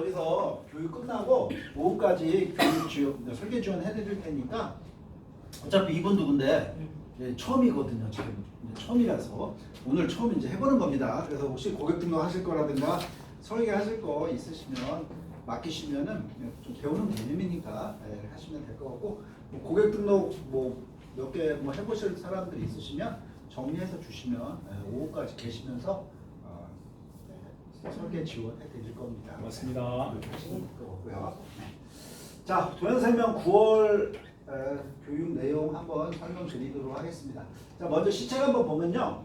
여기서 교육 끝나고 오후까지 교육 지원, 설계 지원 해드릴 테니까 어차피 이분 누군데 처음이거든요. 지금 처음이라서 오늘 처음 이제 해보는 겁니다. 그래서 혹시 고객 등록하실 거라든가 설계하실 거 있으시면 맡기시면은 좀 배우는 개념이니까 하시면 될 것 같고 고객 등록 뭐 몇 개 뭐 해보실 사람들이 있으시면 정리해서 주시면 오후까지 계시면서 설계 지원해 드릴 겁니다. 고맙습니다. 하시면 될 것 같고요. 자, 도현생명 9월 교육 내용 한번 설명드리도록 하겠습니다. 자, 먼저 시책 한번 보면요.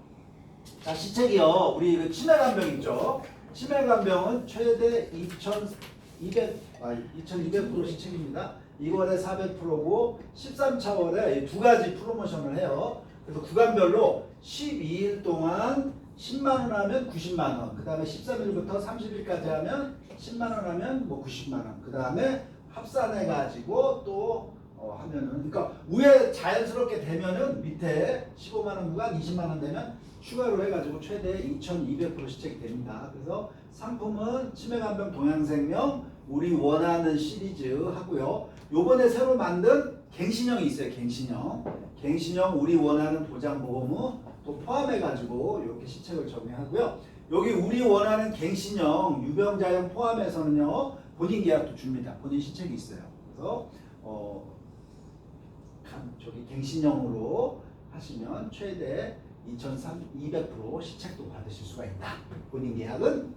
자, 시책이요. 우리 그 치매간병 있죠. 치매간병은 최대 2200% 시책입니다. 2월에 400%고 13차월에 두 가지 프로모션을 해요. 그래서 구간별로 12일 동안 10만원 하면 90만원, 그 다음에 13일부터 30일까지 하면 10만원 하면 뭐 90만원, 그 다음에 합산해가지고 또 하면은, 그러니까 위에 자연스럽게 되면은 밑에 15만원 구간 20만원 되면 추가로 해가지고 최대 2200% 시책이 됩니다. 그래서 상품은 치매간병 동양생명 우리 원하는 시리즈 하고요. 요번에 새로 만든 갱신형이 있어요. 갱신형 우리 원하는 보장보험은 또 포함해가지고 이렇게 시책을 정리하고요. 여기 우리 원하는 갱신형 유병자형 포함해서는요 본인 계약도 줍니다. 본인 시책이 있어요. 그래서 저기 갱신형으로 하시면 최대 2200% 시책도 받으실 수가 있다. 본인 계약은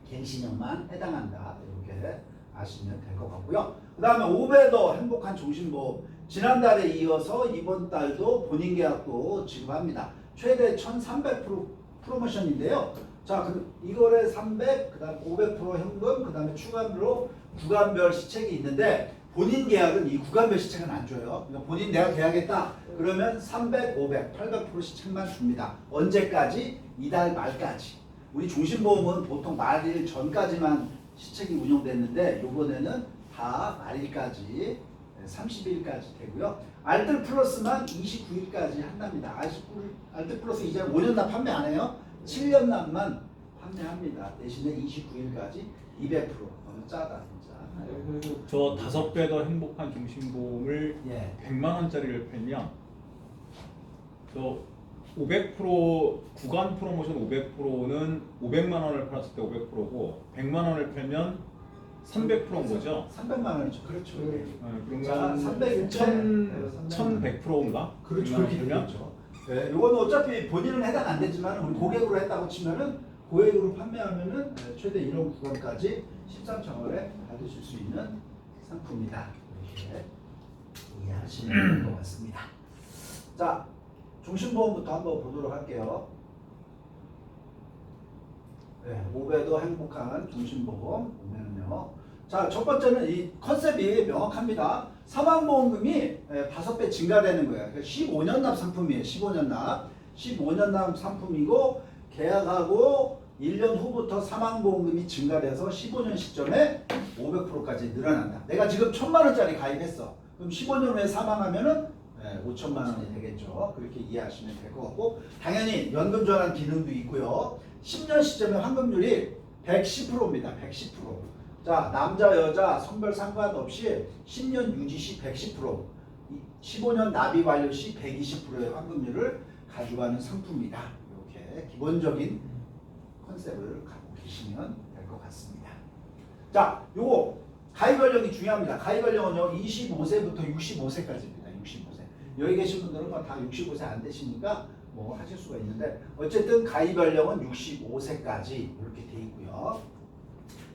갱신형만 해당한다. 이렇게 아시면 될 것 같고요. 그 다음에 5배더 행복한 종신보험 지난달에 이어서 이번 달도 본인 계약도 지급합니다. 최대 1300% 프로모션인데요. 자, 이거에 300, 그 다음 500% 현금, 그 다음에 추가로 구간별 시책이 있는데 본인 계약은 이 구간별 시책은 안 줘요. 그러니까 본인 내가 계약했다. 그러면 300, 500, 800% 시책만 줍니다. 언제까지? 이달 말까지. 우리 종신보험은 보통 말일 전까지만 시책이 운영됐는데 이번에는 다 말일까지 30일까지 되고요. 알뜰 플러스만 29일까지 한답니다. 알뜰 플러스 이제 5년납 판매 안 해요. 7년납만 판매합니다. 대신에 29일까지 200%. 너무 짜다 진짜. 저 5배 더 행복한 종신보험을 100만 원짜리를 팔면 저 500% 구간 프로모션 500%는 500만 원을 팔았을 때 500%고 100만 원을 팔면 300%인 거죠? 300만 원이죠. 그렇죠. 그러면 1100%인가? 그렇죠. 그렇게 되죠. 네, 이거는 어차피 본인은 해당 안 되지만 우리 고객으로 했다고 치면은 고객으로 판매하면은 최대 이런 구간까지 13,000원에 받으실 수 있는 상품이다. 이렇게 이해하시면 될 것 같습니다. 자, 종신보험부터 한번 보도록 할게요. 네, 5배더 행복한 종신보험 보면요. 자, 첫 번째는 이 컨셉이 명확합니다. 사망보험금이 5배 증가되는 거예요. 15년납 상품이에요. 15년납 상품이고 계약하고 1년 후부터 사망보험금이 증가돼서 15년 시점에 500%까지 늘어난다. 내가 지금 1000만 원짜리 가입했어. 그럼 15년 후에 사망하면은 5천만 원이 되겠죠. 그렇게 이해하시면 될 것 같고 당연히 연금 전환 기능도 있고요. 10년 시점에 환급률이 110%입니다. 110%. 자, 남자 여자 성별 상관없이 10년 유지 시 110%, 15년 납입 완료 시 120%의 환급률을 가져가는 상품이다. 이렇게 기본적인 컨셉을 갖고 계시면 될 것 같습니다. 자, 요거 가입 연령이 중요합니다. 가입 연령은요 25세부터 65세까지입니다. 65세. 여기 계신 분들은 다 65세 안 되시니까 뭐 하실 수가 있는데 어쨌든 가입 연령은 65세까지 이렇게 돼 있고요.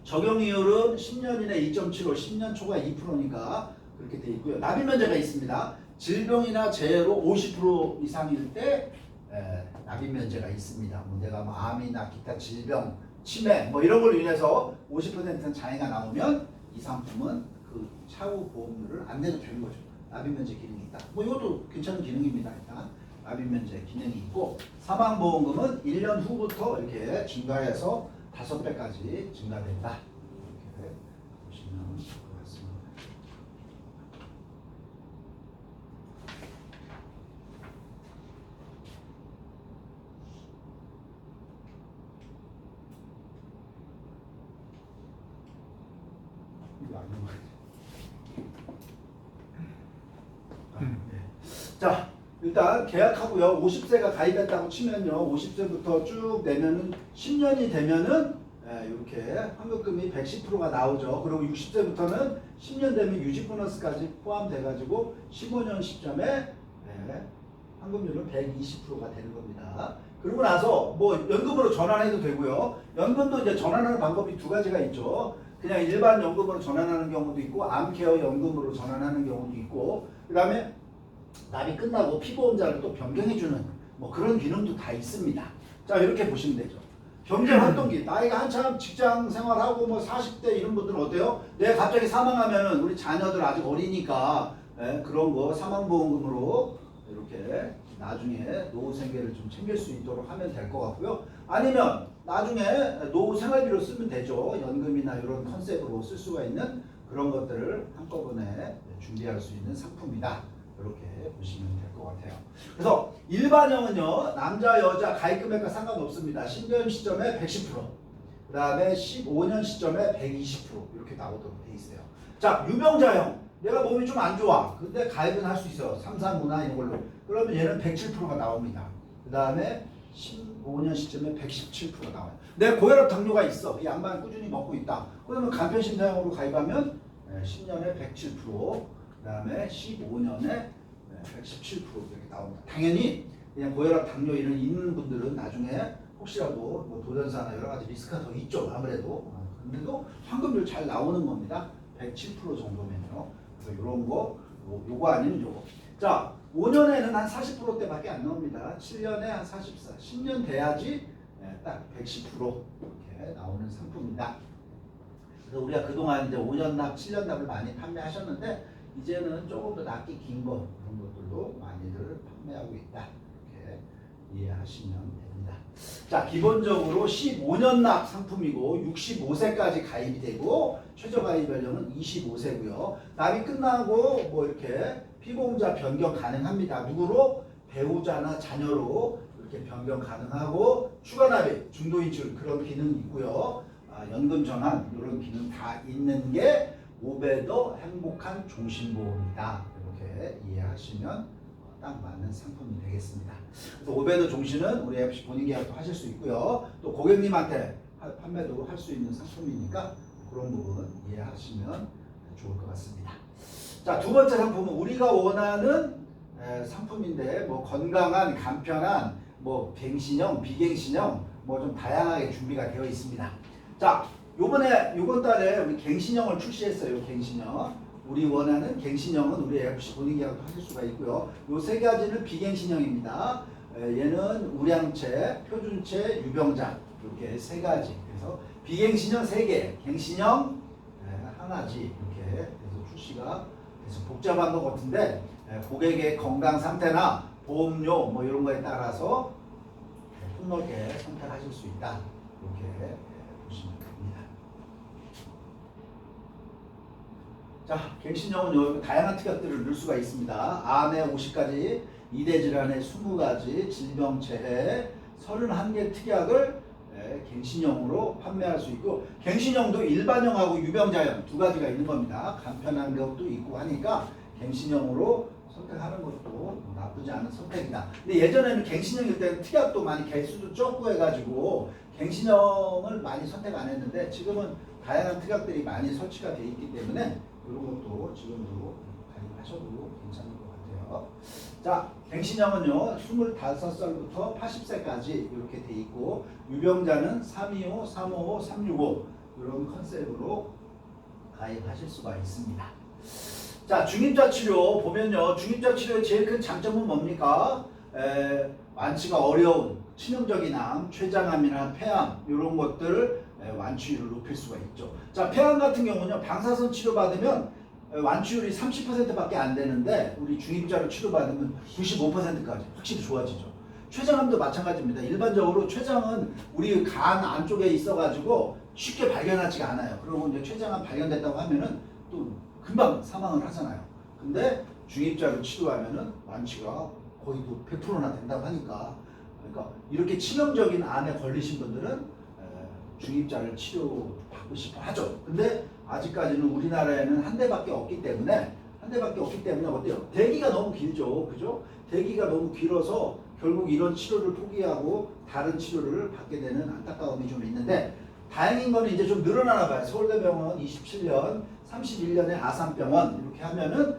적용 이율은 10년이나 2.75, 10년 초과 2%니까 그렇게 돼 있고요. 납입 면제가 있습니다. 질병이나 재해로 50% 이상일 때 납입 면제가 있습니다. 뭐 내가 뭐 암이나 기타 질병, 치매 뭐 이런 걸로 인해서 50%는 장애가 나오면 이 상품은 그 차후 보험료를 안 내도 되는 거죠. 납입 면제 기능이 있다. 뭐 이것도 괜찮은 기능입니다. 일단 납입 면제 기능이 있고 사망보험금은 1년 후부터 이렇게 증가해서 5배까지 증가된다. 이렇게 보시면 될 것 같습니다. 맞는 거지. 자, 일단 계약하고요. 50세가 가입했다고 치면요. 50세부터 쭉 내면은 10년이 되면은 이렇게 환급금이 110%가 나오죠. 그리고 60세부터는 10년 되면 유지 보너스까지 포함돼가지고 15년 시점에 환급률은 120%가 되는 겁니다. 그리고 나서 뭐 연금으로 전환해도 되고요. 연금도 이제 전환하는 방법이 두 가지가 있죠. 그냥 일반 연금으로 전환하는 경우도 있고 암케어 연금으로 전환하는 경우도 있고 그 다음에 납이 끝나고 피보험자를 또 변경해주는 뭐 그런 기능도 다 있습니다. 자 이렇게 보시면 되죠. 경제 활동기 나이가 한참 직장 생활하고 뭐 40대 이런 분들은 어때요? 내가 갑자기 사망하면은 우리 자녀들 아직 어리니까 그런 거 사망보험금으로 이렇게 나중에 노후 생계를 좀 챙길 수 있도록 하면 될 것 같고요. 아니면 나중에 노후 생활비로 쓰면 되죠. 연금이나 이런 컨셉으로 쓸 수가 있는 그런 것들을 한꺼번에 준비할 수 있는 상품이다. 이렇게 보시면 될 것 같아요. 그래서 일반형은요. 남자 여자 가입 금액과 상관없습니다. 10년 시점에 110%, 그 다음에 15년 시점에 120% 이렇게 나오도록 돼 있어요. 자 유병자형 내가 몸이 좀 안 좋아. 근데 가입은 할 수 있어요. 삼삼오나 이런 걸로. 그러면 얘는 107%가 나옵니다. 그 다음에 15년 시점에 117%가 나와요. 내 고혈압 당뇨가 있어. 이 약만 꾸준히 먹고 있다. 그러면 간편신사형으로 가입하면 10년에 107%, 그 다음에 15년에 117% 이렇게 나옵니다. 당연히 그냥 고혈압 당뇨 이런 있는 분들은 나중에 혹시라도 뭐 도전사나 여러 가지 리스크가 더 있죠. 아무래도. 근데도 환급률 잘 나오는 겁니다. 107% 정도면요. 그래서 이런 거, 요거 아니면 요거. 자, 5년에는 한 40%대밖에 안 나옵니다. 7년에 한 44, 10년 돼야지 딱 110% 이렇게 나오는 상품입니다. 그래서 우리가 그동안 이제 5년 납, 7년 납을 많이 판매하셨는데 이제는 조금 더 납기 긴 거 그런 것들도 많이들 판매하고 있다. 이렇게 이해하시면 됩니다. 자, 기본적으로 15년 납 상품이고 65세까지 가입이 되고 최저 가입 연령은 25세고요. 납이 끝나고 뭐 이렇게 피보험자 변경 가능합니다. 누구로? 배우자나 자녀로 이렇게 변경 가능하고 추가 납입, 중도 인출 그런 기능이 있고요. 연금 전환 이런 기능 다 있는 게 오베더 행복한 종신보험이다. 이렇게 이해하시면 딱 맞는 상품이 되겠습니다. 그래서 오베더 종신은 우리 FC 본인 계약도 하실 수 있고요. 또 고객님한테 판매도 할 수 있는 상품이니까 그런 부분 이해하시면 좋을 것 같습니다. 자, 두 번째 상품은 우리가 원하는 상품인데 뭐 건강한, 간편한, 뭐 갱신형, 비갱신형 뭐 좀 다양하게 준비가 되어 있습니다. 자, 요번 달에 우리 갱신형을 출시했어요. 갱신형. 우리 원하는 갱신형은 우리 FC 본인 계약도 하실 수가 있고요. 요 세 가지는 비갱신형입니다. 얘는 우량체, 표준체, 유병자 이렇게 세 가지. 그래서 비갱신형 3개, 갱신형 하나지 이렇게 해서 출시가 돼서 복잡한 것 같은데 고객의 건강 상태나 보험료 뭐 이런 거에 따라서 폭넓게 선택하실 수 있다. 이렇게 보시면 됩니다. 자, 갱신형은 다양한 특약들을 넣을 수가 있습니다. 암에 50가지, 이대 질환에 20가지, 질병체해 31개 특약을 갱신형으로 판매할 수 있고 갱신형도 일반형하고 유병자형 두 가지가 있는 겁니다. 간편한 것도 있고 하니까 갱신형으로 선택하는 것도 나쁘지 않은 선택이다. 근데 예전에는 갱신형일 때는 특약도 많이 개수도 적고 해가지고 갱신형을 많이 선택 안 했는데 지금은 다양한 특약들이 많이 설치가 돼 있기 때문에 이런 것도 지금도 가입하셔도 괜찮을 것 같아요. 자, 갱신형은요 25살부터 80세까지 이렇게 돼 있고 유병자는 325, 355, 365 이런 컨셉으로 가입하실 수가 있습니다. 자, 중입자 치료 보면요 중입자 치료의 제일 큰 장점은 뭡니까? 완치가 어려운 치명적인 암, 췌장암이나 폐암 이런 것들을 완치율을 높일 수가 있죠. 자, 폐암 같은 경우는요 방사선 치료 받으면 완치율이 30%밖에 안 되는데 우리 중입자로 치료받으면 95%까지 확실히 좋아지죠. 췌장암도 마찬가지입니다. 일반적으로 췌장은 우리 간 안쪽에 있어가지고 쉽게 발견하지가 않아요. 그리고 이제 췌장암 발견됐다고 하면은 또 금방 사망을 하잖아요. 근데 중입자로 치료하면은 완치가 거의 100%나 된다고 하니까 그러니까 이렇게 치명적인 암에 걸리신 분들은 중입자를 치료받고 싶어 하죠. 근데 아직까지는 우리나라에는 한 대밖에 없기 때문에 어때요? 대기가 너무 길죠. 그죠? 대기가 너무 길어서 결국 이런 치료를 포기하고 다른 치료를 받게 되는 안타까움이 좀 있는데 다행인 거는 이제 좀 늘어나나 봐요. 서울대병원 27년, 31년에 아산병원 이렇게 하면은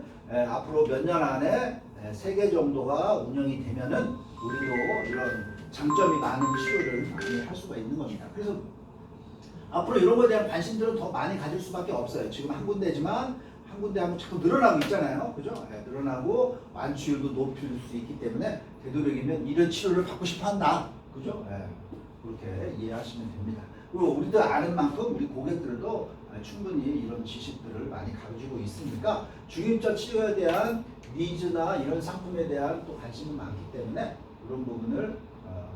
앞으로 몇 년 안에 3개 정도가 운영이 되면은 우리도 이런 장점이 많은 치료를 많이 할 수가 있는 겁니다. 그래서 앞으로 이런 거에 대한 관심들은 더 많이 가질 수밖에 없어요. 지금 한 군데지만 한 군데 하면 자꾸 늘어나고 있잖아요. 그죠? 늘어나고 완치율도 높일 수 있기 때문에 되도록이면 이런 치료를 받고 싶어 한다. 그죠? 그렇게 이해하시면 됩니다. 그리고 우리도 아는 만큼 우리 고객들도 충분히 이런 지식들을 많이 가지고 있으니까 중임자 치료에 대한 니즈나 이런 상품에 대한 또 관심이 많기 때문에 그런 부분을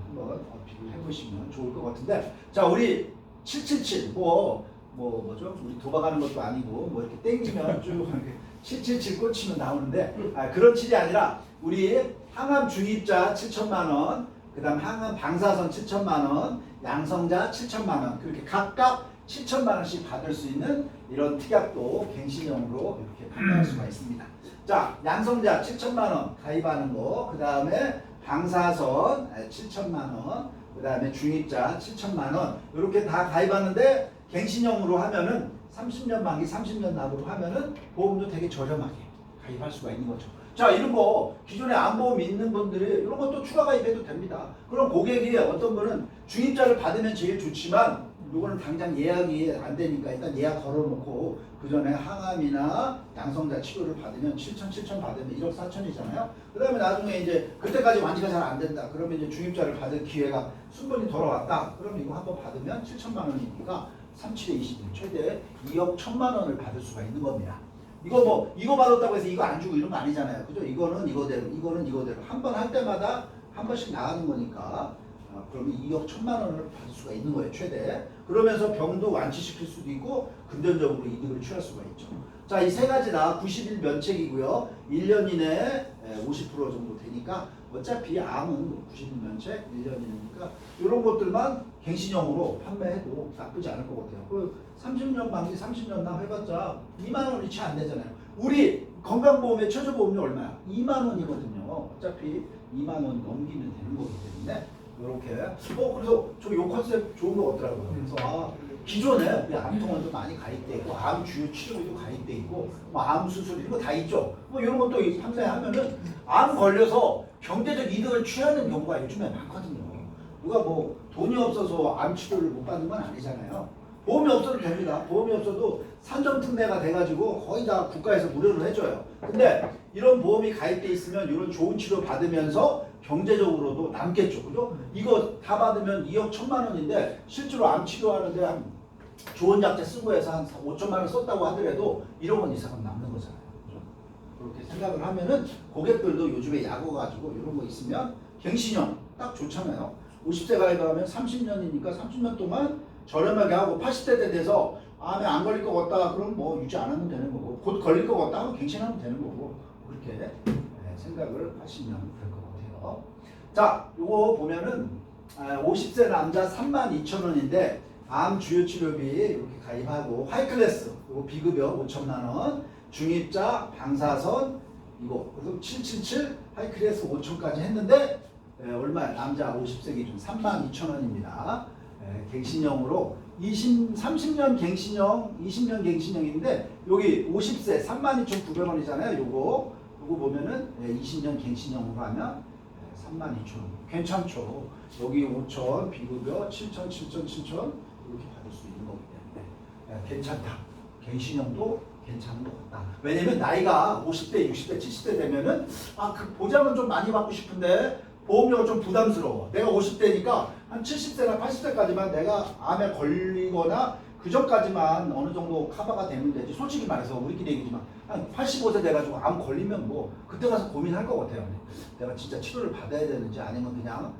한번 어필을 해보시면 좋을 것 같은데 자 우리 777 뭐죠? 우리 도박하는 것도 아니고 뭐 이렇게 땡기면 쭉 이렇게 777 꽂히면 나오는데 그런 칠이 아니라 우리 항암 중입자 7천만 원, 그다음 항암 방사선 7천만 원, 양성자 7천만 원 그렇게 각각 7천만 원씩 받을 수 있는 이런 특약도 갱신형으로 이렇게 판매할 수가 있습니다. 자, 양성자 7천만 원 가입하는 거, 그 다음에 방사선 7천만 원, 그 다음에 중입자 7천만 원 이렇게 다 가입하는데 갱신형으로 하면은 30년 만기 30년 납으로 하면은 보험도 되게 저렴하게 가입할 수가 있는 거죠. 자, 이런 거 기존에 암보험이 있는 분들이 이런 것도 추가 가입해도 됩니다. 그럼 고객이 어떤 분은 중입자를 받으면 제일 좋지만 요거는 당장 예약이 안 되니까 일단 예약 걸어놓고 그 전에 항암이나 양성자 치료를 받으면 7천 받으면 1억 4천이잖아요. 그 다음에 나중에 이제 그때까지 완치가 잘 안 된다. 그러면 이제 중입자를 받을 기회가 순번이 돌아왔다. 그럼 이거 한번 받으면 7천만 원이니까 37에 21 최대 2억 1천만 원을 받을 수가 있는 겁니다. 이거 받았다고 해서 이거 안 주고 이런 거 아니잖아요. 그죠? 이거는 이거대로, 이거는 이거대로 한 번 할 때마다 한 번씩 나가는 거니까 그러면 2억 1천만 원을 받을 수가 있는 거예요. 최대. 그러면서 병도 완치시킬 수도 있고 금전적으로 이득을 취할 수가 있죠. 자, 이 세 가지 다 90일 면책이고요. 1년 이내에 50% 정도 되니까 어차피 암은 90일 면책 1년 이내니까 이런 것들만 갱신형으로 판매해도 나쁘지 않을 것 같아요. 그 30년 만기 30년 납 해봤자 2만 원이 채 안 되잖아요. 우리 건강보험의 최저보험료 얼마야? 2만 원이거든요. 어차피 2만 원 넘기면 되는 거기 때문에 이렇게 그래서 저 요 컨셉 좋은 거 같더라고요. 그래서 기존에 우리 암통원도 많이 가입돼 있고 암 주요 치료도 가입돼 있고 뭐 암 수술 이런 거 다 있죠. 뭐 이런 것도 판매하면은 암 걸려서 경제적 이득을 취하는 경우가 요즘에 많거든요. 누가 뭐 돈이 없어서 암 치료를 못 받는 건 아니잖아요. 보험이 없어도 됩니다. 보험이 없어도 산정특례가 돼가지고 거의 다 국가에서 무료로 해줘요. 근데 이런 보험이 가입돼 있으면 이런 좋은 치료 받으면서 경제적으로도 남겠죠. 그죠? 이거 다 받으면 2억 1천만 원인데 실제로 암 치료하는데 한 좋은 약제 쓰고 해서 한 5천만 원 썼다고 하더라도 1억 원 이상은 남는 거잖아요. 그죠? 그렇게 생각을 하면은 고객들도 요즘에 약오 가지고 이런 거 있으면 갱신형 딱 좋잖아요. 50세 가입하면 30년이니까 30년 동안 저렴하게 하고 80대 때 돼서 암에 안 걸릴 것 같다 그럼 뭐 유지 안 하면 되는 거고 곧 걸릴 것 같다 하면 갱신하면 되는 거고 그렇게 생각을 하시면 될 것 같아요. 자, 요거 보면은 50세 남자 32,000원인데 암 주요 치료비 이렇게 가입하고 하이클래스 요거 비급여 5천만 원 중입자 방사선 이거 그래서 777 하이클래스 5천까지 했는데 얼마야? 남자 50세 기준 32,000원입니다. 갱신형으로 30년 갱신형, 20년 갱신형인데 여기 50세 32,900원이잖아요. 요거 보면은 20년 갱신형으로 하면 32,000원. 괜찮죠. 여기 5,000 비급여 7,000 이렇게 받을 수 있는 거기 때문에 괜찮다. 갱신형도 괜찮은 것 같다. 왜냐면 나이가 50대, 60대, 70대 되면은 그 보장은 좀 많이 받고 싶은데 보험료가 좀 부담스러워. 내가 50대니까 한 70세나 80세까지만 내가 암에 걸리거나 그 전까지만 어느 정도 커버가 되면 되지. 솔직히 말해서 우리끼리 얘기지만 한 85세 돼가지고 암 걸리면 뭐 그때 가서 고민할 것 같아요. 내가 진짜 치료를 받아야 되는지 아니면 그냥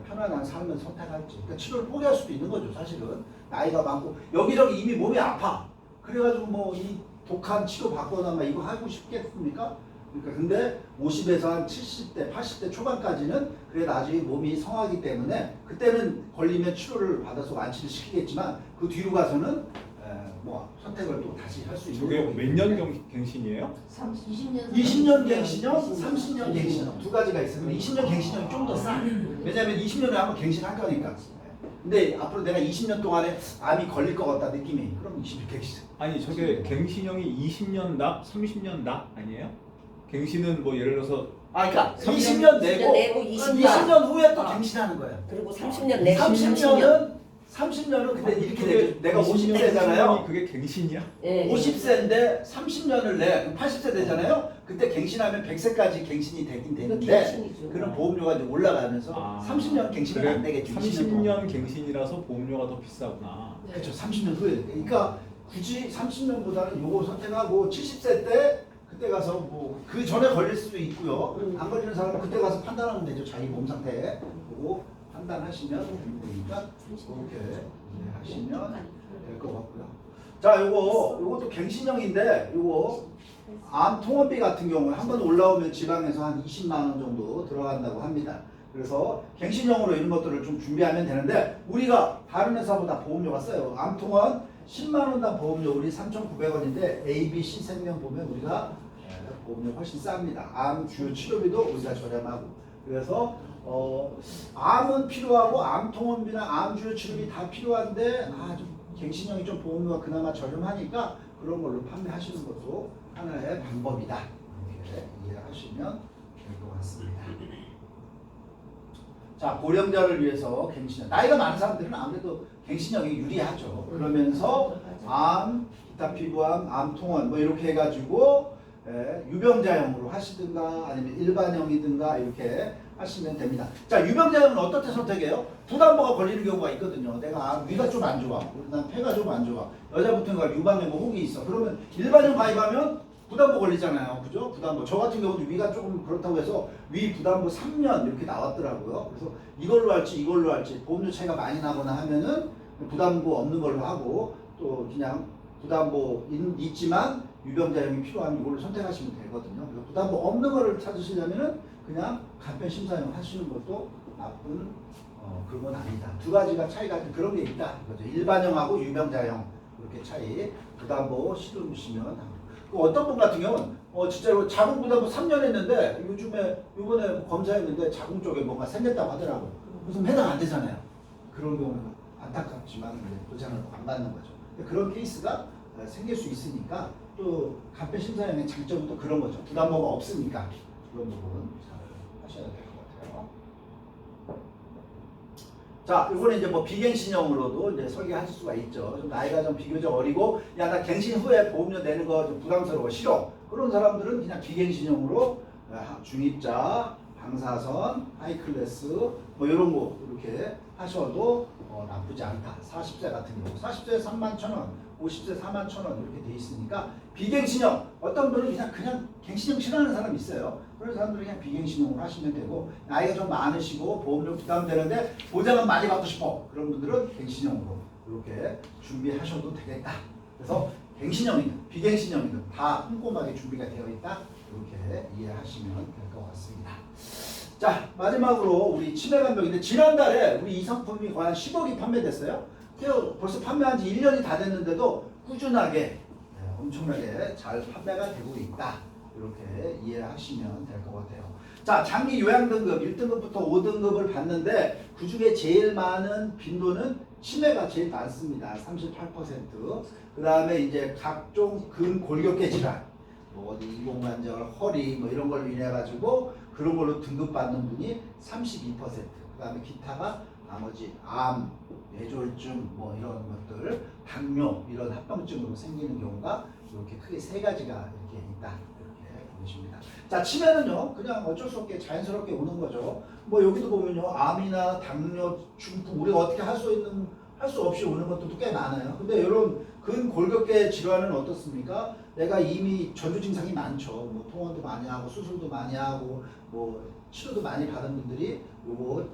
편안한 삶을 선택할지. 그러니까 치료를 포기할 수도 있는 거죠. 사실은 나이가 많고 여기저기 이미 몸이 아파. 그래가지고 뭐 이 독한 치료 받거나 막 이거 하고 싶겠습니까? 그러니까 근데 50에서 한 70대, 80대 초반까지는 그래 나중에 몸이 성하기 때문에 그때는 걸리면 치료를 받아서 완치를 시키겠지만 그 뒤로 가서는 뭐 선택을 또 다시 할 수 있는 저게 거기 몇 년 때문에. 갱신이에요? 20년 갱신형, 30년 갱신형 두 가지가 있어요. 근데 20년 갱신형이 좀 더 싸. 왜냐면 20년에 한번 갱신할 거니까. 근데 앞으로 내가 20년 동안에 암이 걸릴 것 같다 느낌이 그럼 20년 갱신. 아니 저게 갱신형이 20년 납, 30년 납 아니에요? 갱신은 뭐 예를 들어서 그러니까 30년 20년 내고 내고 20년 후에 또 갱신하는 거야. 그리고 30년 내고 30년은 근데 이렇게 그게 되죠. 내가 20년 50세잖아요. 그게 갱신이야? 예. 50세인데 30년을 내. 그럼 80세 되잖아요. 그때 갱신하면 100세까지 갱신이 되긴 되는데 갱신이죠. 그런 보험료가 이제 올라가면서 아, 30년 갱신은 그래? 안 되겠죠. 30년 갱신이라서 보험료가 더 비싸구나. 그렇죠. 30년 후에. 그러니까 굳이 30년보다는 요거 선택하고 70세 때 그때 가서 뭐 그 전에 걸릴 수도 있고요. 안 걸리는 사람은 그때 가서 판단하면 되죠. 자기 몸 상태 보고 판단하시면 되니까 이렇게 하시면 될 것 같고요. 자, 요것도 갱신형인데 요거 암 통원비 같은 경우는 한 번 올라오면 지방에서 한 20만 원 정도 들어간다고 합니다. 그래서 갱신형으로 이런 것들을 좀 준비하면 되는데 우리가 다른 회사보다 보험료가 써요. 암 통원 10만 원당 보험료 우리 3,900원인데 ABC 생명 보면 우리가 보험료 훨씬 쌉니다. 암 주요 치료비도 우리가 저렴하고 그래서 암은 필요하고 암 통원비나 암 주요 치료비 다 필요한데 좀 갱신형이 좀 보험료가 그나마 저렴하니까 그런 걸로 판매하시는 것도 하나의 방법이다. 이렇게 이해하시면 될 것 같습니다. 자, 고령자를 위해서 갱신형. 나이가 많은 사람들은 아무래도 갱신형이 유리하죠. 그러면서 암, 기타 피부암, 암 통원 뭐 이렇게 해가지고 유병자형으로 하시든가 아니면 일반형이든가 이렇게 하시면 됩니다. 자, 유병자형은 어떻게 선택해요? 부담보가 걸리는 경우가 있거든요. 내가 위가 좀 안 좋아. 난 폐가 좀 안 좋아. 여자부터가 유방에 뭐 혹이 있어. 그러면 일반형 가입하면 부담보 걸리잖아요. 그죠? 부담보. 저 같은 경우도 위가 조금 그렇다고 해서 위 부담보 3년 이렇게 나왔더라고요. 그래서 이걸로 할지 이걸로 할지 보험료 차이가 많이 나거나 하면은 부담보 없는 걸로 하고 또 그냥 부담보 있지만 유병자형이 필요한 이걸로 선택하시면 되거든요. 그래서 부담보 없는 거를 찾으시려면은 그냥 간편심사형 하시는 것도 나쁜 그런 건 아니다. 두 가지가 차이가 그런 게 있다. 그죠? 일반형하고 유병자형 이렇게 차이. 부담보 시도 주시면 합니다. 어떤 분 같은 경우는 진짜로 자궁 부담보 3년 했는데 요번에 검사했는데 자궁 쪽에 뭔가 생겼다고 하더라고요. 그래서 해당 안 되잖아요. 그런 경우는 안타깝지만 보장을 안 받는 거죠. 그런 케이스가 생길 수 있으니까 또 간편심사형의 장점은 또 그런 거죠. 부담보가 없으니까 그런 부분 잘 하셔야 될 것 같아요. 자, 이거는 이제 뭐 비갱신형으로도 이제 설계하실 수가 있죠. 좀 나이가 좀 비교적 어리고, 야, 나 갱신 후에 보험료 내는 거 좀 부담스러워, 싫어. 그런 사람들은 그냥 비갱신형으로 중입자, 방사선, 하이클래스, 뭐 이런 거 이렇게 하셔도 나쁘지 않다. 40세 같은 경우. 40세에 31,000원, 50세 41,000원 이렇게 돼 있으니까 비갱신형. 어떤 분은 그냥 갱신형 싫어하는 사람이 있어요. 그런 사람들은 그냥 비갱신형으로 하시면 되고, 나이가 좀 많으시고 보험료 부담되는데 보장은 많이 받고 싶어. 그런 분들은 갱신형으로 이렇게 준비하셔도 되겠다. 그래서 갱신형이든 비갱신형이든 다 꼼꼼하게 준비가 되어 있다. 이렇게 이해하시면 될 것 같습니다. 자, 마지막으로 우리 치매간병인데 지난달에 우리 이 상품이 거의 한 10억이 판매됐어요. 벌써 판매한 지 1년이 다 됐는데도 꾸준하게 엄청나게 잘 판매가 되고 있다. 이렇게 이해하시면 될 것 같아요. 자, 장기 요양 등급 1등급부터 5등급을 받는데 그 중에 제일 많은 빈도는 치매가 제일 많습니다. 38%. 그 다음에 이제 각종 근골격계 질환, 뭐 어디 이공관절, 허리 뭐 이런 걸로 인해 가지고 그런 걸로 등급받는 분이 32%. 그 다음에 기타가 나머지 암, 뇌졸중 뭐 이런 것들, 당뇨 이런 합병증으로 생기는 경우가 이렇게 크게 세 가지가 이렇게 있다. 이렇게 보십니다. 자, 치매는요 그냥 어쩔 수 없게 자연스럽게 오는 거죠. 뭐 여기도 보면요 암이나 당뇨, 중풍 우리가 어떻게 할 수 없이 오는 것들도 꽤 많아요. 근데 이런 근골격계 질환은 어떻습니까? 내가 이미 전조 증상이 많죠. 뭐 통원도 많이 하고 수술도 많이 하고 뭐 치료도 많이 받은 분들이 요거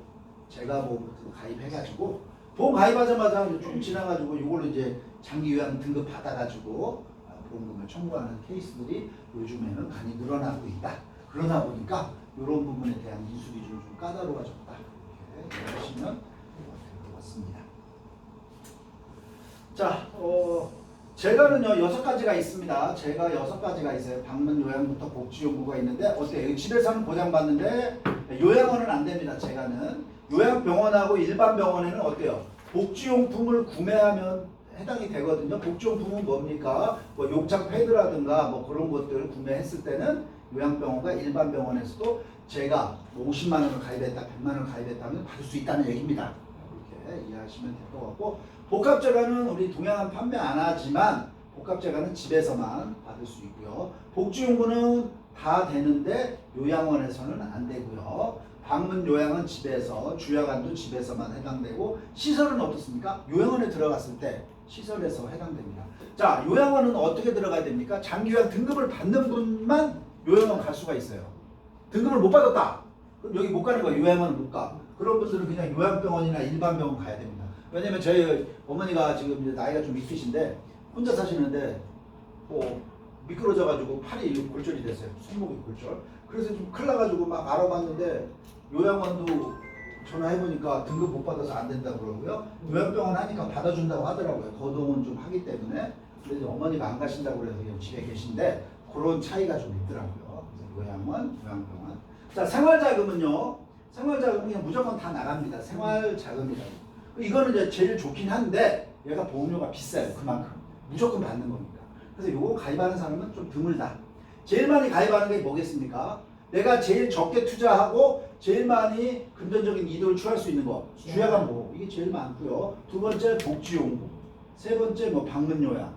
제가 뭐 가입해가지고 보험 가입하자마자 좀 지나가지고 이걸로 이제 장기 요양 등급 받아가지고 보험금을 청구하는 케이스들이 요즘에는 많이 늘어나고 있다. 그러다 보니까 이런 부분에 대한 인수 기준이 좀 까다로워졌다. 이렇게 이해하시면 될 것 같습니다. 자, 재가는요 6가지가 있습니다. 재가 6가지가 있어요. 방문 요양부터 복지용구가 있는데 어때요? 집에서는 보장받는데 요양원은 안 됩니다. 재가는 요양병원하고 일반 병원에는 어때요? 복지용품을 구매하면 해당이 되거든요. 복지용품은 뭡니까? 뭐 욕창 패드라든가 뭐 그런 것들을 구매했을 때는 요양병원과 일반 병원에서도 제가 뭐 50만 원을 가입했다, 100만 원을 가입했다면 받을 수 있다는 얘기입니다. 이렇게 이해하시면 될 것 같고, 복합재가는 우리 동양은 판매 안 하지만 복합재가는 집에서만 받을 수 있고요. 복지용구는 다 되는데 요양원에서는 안 되고요. 방문 요양은 집에서, 주야간도 집에서만 해당되고, 시설은 어떻습니까? 요양원에 들어갔을 때 시설에서 해당됩니다. 자, 요양원은 어떻게 들어가야 됩니까? 장기요양 등급을 받는 분만 요양원 갈 수가 있어요. 등급을 못 받았다. 그럼 여기 못 가는 거예요. 요양원은 못 가. 그런 분들은 그냥 요양병원이나 일반 병원 가야 됩니다. 왜냐면 저희 어머니가 지금 이제 나이가 좀 있으신데 혼자 사시는데 뭐 미끄러져가지고 팔이 골절이 됐어요. 손목이 골절. 그래서 좀 큰일 나가지고 막 알아봤는데 요양원도 전화해보니까 등급 못 받아서 안 된다고 그러고요. 요양병원 하니까 받아준다고 하더라고요. 거동은 좀 하기 때문에. 근데 이제 어머니가 안 가신다고 그래서 그냥 집에 계신데 그런 차이가 좀 있더라고요. 그래서 요양원, 요양병원. 자, 생활자금은요. 생활자금은 그냥 무조건 다 나갑니다. 생활자금이라고. 이거는 이제 제일 좋긴 한데 얘가 보험료가 비싸요. 그만큼. 무조건 받는 겁니다. 그래서 요거 가입하는 사람은 좀 드물다. 제일 많이 가입하는 게 뭐겠습니까? 내가 제일 적게 투자하고 제일 많이 금전적인 이득을 취할 수 있는 거. 주야간 보험. 이게 제일 많고요. 두 번째 복지용구. 세 번째 뭐 방문요양.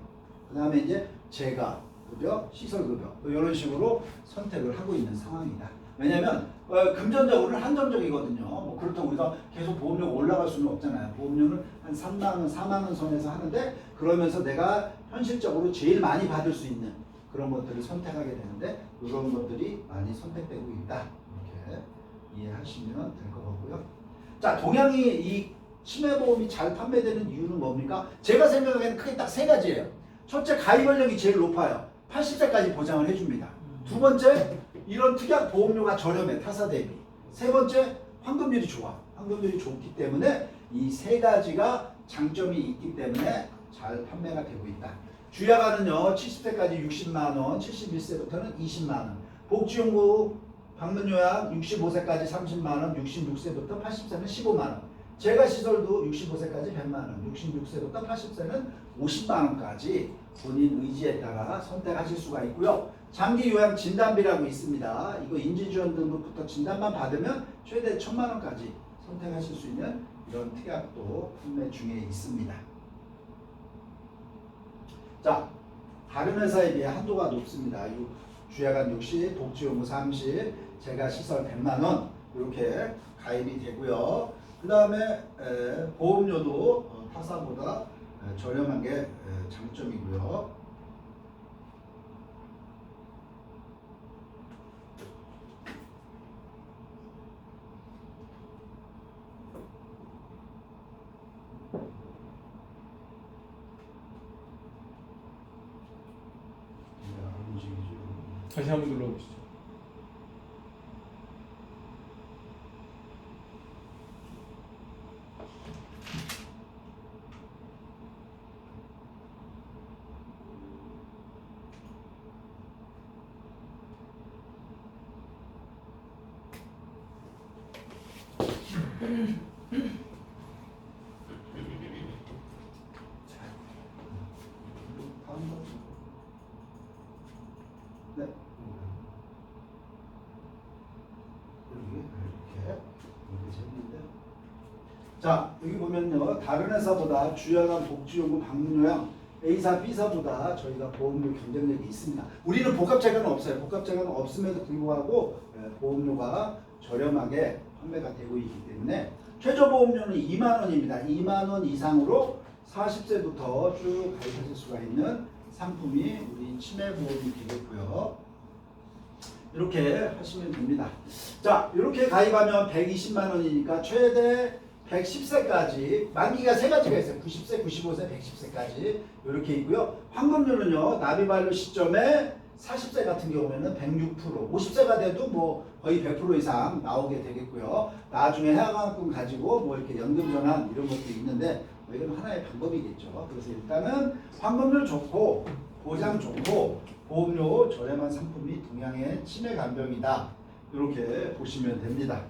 그 다음에 이제 재가, 급여, 시설급여. 이런 식으로 선택을 하고 있는 상황이다. 왜냐면 금전적으로는 한정적이거든요. 뭐 그렇다고 우리가 계속 보험료가 올라갈 수는 없잖아요. 보험료는 한 3만 원, 4만 원 선에서 하는데 그러면서 내가 현실적으로 제일 많이 받을 수 있는 그런 것들을 선택하게 되는데 이런 것들이 많이 선택되고 있다. 이렇게 이해하시면 될 것 같고요. 자, 동양이 이 치매보험이 잘 판매되는 이유는 뭡니까? 제가 생각하기에는 크게 딱 세 가지예요. 첫째, 가입 연령이 제일 높아요. 80세까지 보장을 해줍니다. 두 번째, 이런 특약 보험료가 저렴해, 타사 대비. 세 번째, 환급률이 좋아. 환급률이 좋기 때문에 이 세 가지가 장점이 있기 때문에 잘 판매가 되고 있다. 주야간은요 70세까지 60만 원, 71세부터는 20만 원. 복지용구 방문요양 65세까지 30만 원, 66세부터 80세는 15만 원. 재가시설도 65세까지 100만 원, 66세부터 80세는 50만 원까지 본인 의지에 따라 선택하실 수가 있고요. 장기 요양 진단비라고 있습니다. 이거 인지지원 등급부터 진단만 받으면 최대 1,000만 원까지 선택하실 수 있는 이런 특약도 판매 중에 있습니다. 자, 다른 회사에 비해 한도가 높습니다. 주야간 60, 복지용구 30, 재가시설 100만 원 이렇게 가입이 되고요. 그 다음에 보험료도 타사보다 저렴한 게 장점이고요. 다시 한번 눌러보시죠. 네. 이렇게 재밌는데. 자, 여기 보면요. 다른 회사보다 주야간 복지용구 방문요양 A사, B사보다 저희가 보험료 경쟁력이 있습니다. 우리는 복합재가는 없어요. 복합재가는 없음에도 불구하고 보험료가 저렴하게 판매가 되고 있기 때문에 최저 보험료는 2만 원입니다. 2만 원 이상으로 40세부터 쭉 가입하실 수가 있는 상품이 우리 치매보험이 되겠고요. 이렇게 하시면 됩니다. 자, 이렇게 가입하면 120만 원이니까 최대 110세까지 만기가 세 가지가 있어요. 90세, 95세, 110세까지 이렇게 있고요. 환급률은요. 납입 완료 시점에 40세 같은 경우에는 106%, 50세가 돼도 뭐 거의 100% 이상 나오게 되겠고요. 나중에 해양환급 가지고 뭐 이렇게 연금 전환 이런 것도 있는데 뭐 이건 하나의 방법이겠죠. 그래서 일단은 환급률 좋고 보장 좋고 보험료 저렴한 상품이 동양의 치매 간병이다. 이렇게 보시면 됩니다.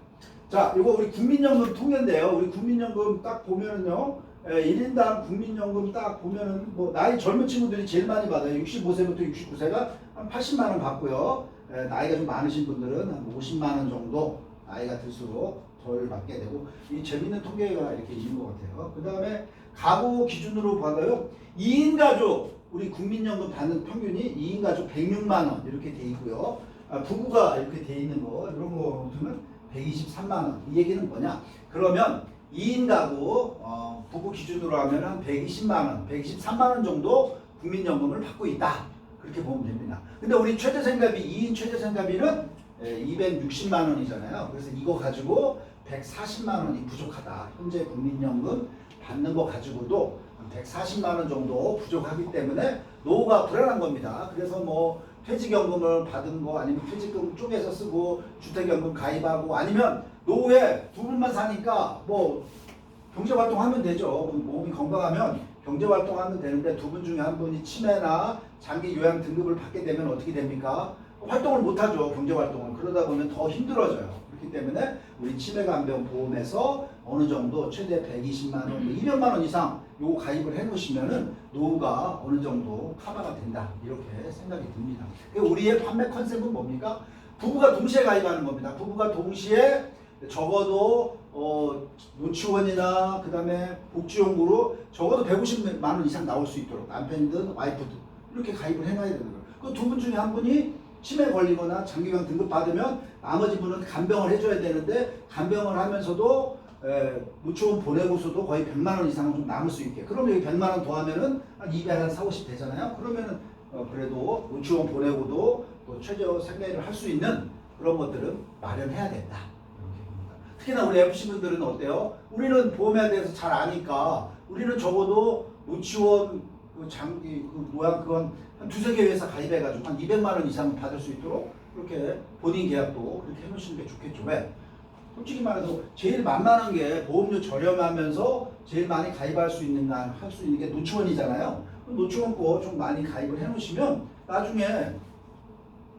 자, 이거 우리 국민연금 통계인데요. 우리 국민연금 딱 보면은요. 1인당 국민연금 딱 보면은 뭐 나이 젊은 친구들이 제일 많이 받아요. 65세부터 69세가 한 80만 원 받고요. 나이가 좀 많으신 분들은 한 50만 원 정도 나이가 들수록 덜 받게 되고 이 재밌는 통계가 이렇게 있는 것 같아요. 그 다음에 가구 기준으로 받아요. 2인 가족 우리 국민연금 받는 평균이 2인 가족 106만 원 이렇게 돼 있고요. 부부가 이렇게 돼 있는 거 이런 거는 123만 원. 이 얘기는 뭐냐? 그러면 2인 가구 부부 기준으로 하면 한 120만 원, 123만 원 정도 국민연금을 받고 있다. 그렇게 보면 됩니다. 근데 우리 최저생활비 2인 최저생활비는 260만 원이잖아요. 그래서 이거 가지고 140만 원이 부족하다. 현재 국민연금 받는 거 가지고도 140만 원 정도 부족하기 때문에 노후가 불안한 겁니다. 그래서 뭐 퇴직연금을 받은 거 아니면 퇴직금 쪼개서 쓰고 주택연금 가입하고 아니면 노후에 두 분만 사니까 뭐 경제활동하면 되죠. 몸이 건강하면 경제활동하면 되는데 두 분 중에 한 분이 치매나 장기 요양 등급을 받게 되면 어떻게 됩니까? 활동을 못하죠. 경제활동을. 그러다 보면 더 힘들어져요. 그렇기 때문에 우리 치매간병보험에서 어느 정도 최대 120만 원, 200만 원 이상 요거 가입을 해놓으시면은 노후가 어느 정도 커버가 된다. 이렇게 생각이 듭니다. 우리의 판매 컨셉은 뭡니까? 부부가 동시에 가입하는 겁니다. 부부가 동시에 적어도 노치원이나 그 다음에 복지연구로 적어도 150만 원 이상 나올 수 있도록 남편이든 와이프든 이렇게 가입을 해놔야 되는 거예요. 그 두 분 중에 한 분이 치매 걸리거나 장기간 등급 받으면 나머지 분은 간병을 해줘야 되는데 간병을 하면서도 노치원 보내고서도 거의 100만 원 이상은 좀 남을 수 있게. 그러면 여기 100만 원 더하면은 한 240, 50 되잖아요. 그러면은 그래도 노치원 보내고도 또 최저 생계를 할 수 있는 그런 것들은 마련해야 된다. 특히나 우리 FC분들은 어때요? 우리는 보험에 대해서 잘 아니까 우리는 적어도 노치원 그 장기 그 모양 그건 한 두세 개 회사 가입해가지고 한 200만 원 이상 받을 수 있도록 그렇게 본인 계약도 그렇게 해놓으시는 게 좋겠죠. 왜? 솔직히 말해서 제일 만만한 게 보험료 저렴하면서 제일 많이 가입할 수 있는 할 수 있는 게 노치원이잖아요. 노치원 거 좀 많이 가입을 해놓으시면 나중에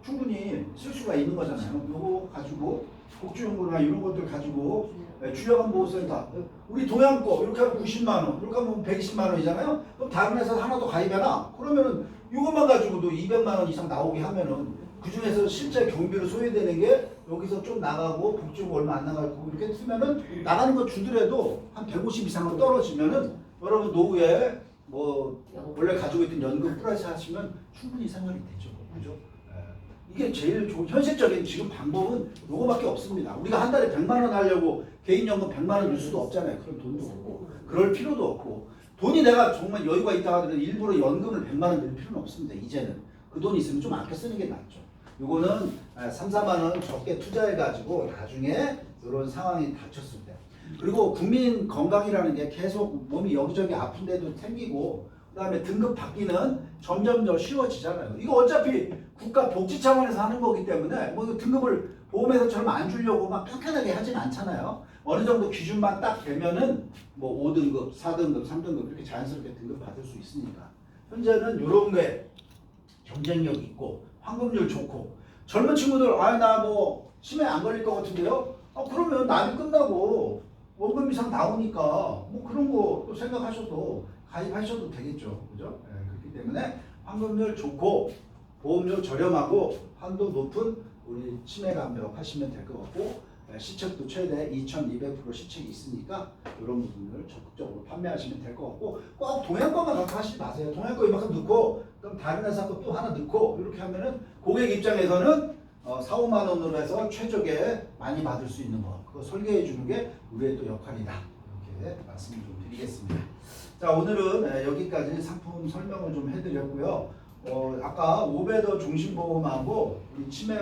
충분히 쓸 수가 있는 거잖아요. 요거 가지고 복지연구나 이런 것들 가지고 주여간보호센터 우리 동양 거 이렇게 하면 90만 원 이렇게 하면 120만 원이잖아요. 그럼 다른 회사 하나 더 가입해놔. 그러면은 이것만 가지고도 200만 원 이상 나오게 하면은 그 중에서 실제 경비로 소요되는 게 여기서 좀 나가고 복지연구 얼마 안 나가고 이렇게 쓰면은 나가는 거 주더라도 한 150 이상은 떨어지면은 여러분 노후에 뭐 원래 가지고 있던 연금 플러스 하시면 충분히 생활이 되죠. 그죠? 이게 제일 좋은 현실적인 지금 방법은 요거밖에 없습니다. 우리가 한 달에 100만 원 하려고 개인연금 100만 원 줄 수도 없잖아요. 그런 돈도 없고 그럴 필요도 없고 돈이 내가 정말 여유가 있다 하더라도 일부러 연금을 100만 원 낼 필요는 없습니다. 이제는 그 돈 있으면 좀 아껴 쓰는 게 낫죠. 요거는 3, 4만 원 적게 투자해가지고 나중에 이런 상황이 닥쳤을 때 그리고 국민 건강이라는 게 계속 몸이 여기저기 아픈데도 생기고 그 다음에 등급 받기는 점점 더 쉬워지잖아요. 이거 어차피 국가 복지 차원에서 하는 거기 때문에 뭐 이거 등급을 보험회사처럼 안 주려고 막 편편하게 하진 않잖아요. 어느 정도 기준만 딱 되면은 뭐 5등급, 4등급, 3등급 이렇게 자연스럽게 등급 받을 수 있으니까 현재는 이런 게 경쟁력 있고 환급률 좋고 젊은 친구들 나 뭐 치매 안 걸릴 것 같은데요? 그러면 납입 끝나고 원금 이상 나오니까 뭐 그런 거 또 생각하셔도 가입하셔도 되겠죠. 그죠? 그렇기 때문에 환급률 좋고 보험료 저렴하고 한도 높은 우리 치매 간병 하시면 될 것 같고 시책도 최대 2,200% 시책이 있으니까 이런 부분을 적극적으로 판매하시면 될 것 같고 꼭 동양 거만 갖고 하시지 마세요. 동양 거 이만큼 넣고 그럼 다른 회사 거 또 하나 넣고 이렇게 하면은 고객 입장에서는 4, 5만 원으로 해서 최적의 많이 받을 수 있는 거 그거 설계해 주는 게 우리의 또 역할이다. 이렇게 말씀을 좀 드리겠습니다. 자, 오늘은 여기까지 상품 설명을 좀 해드렸고요. 아까 오베더 종신보험하고 우리 치매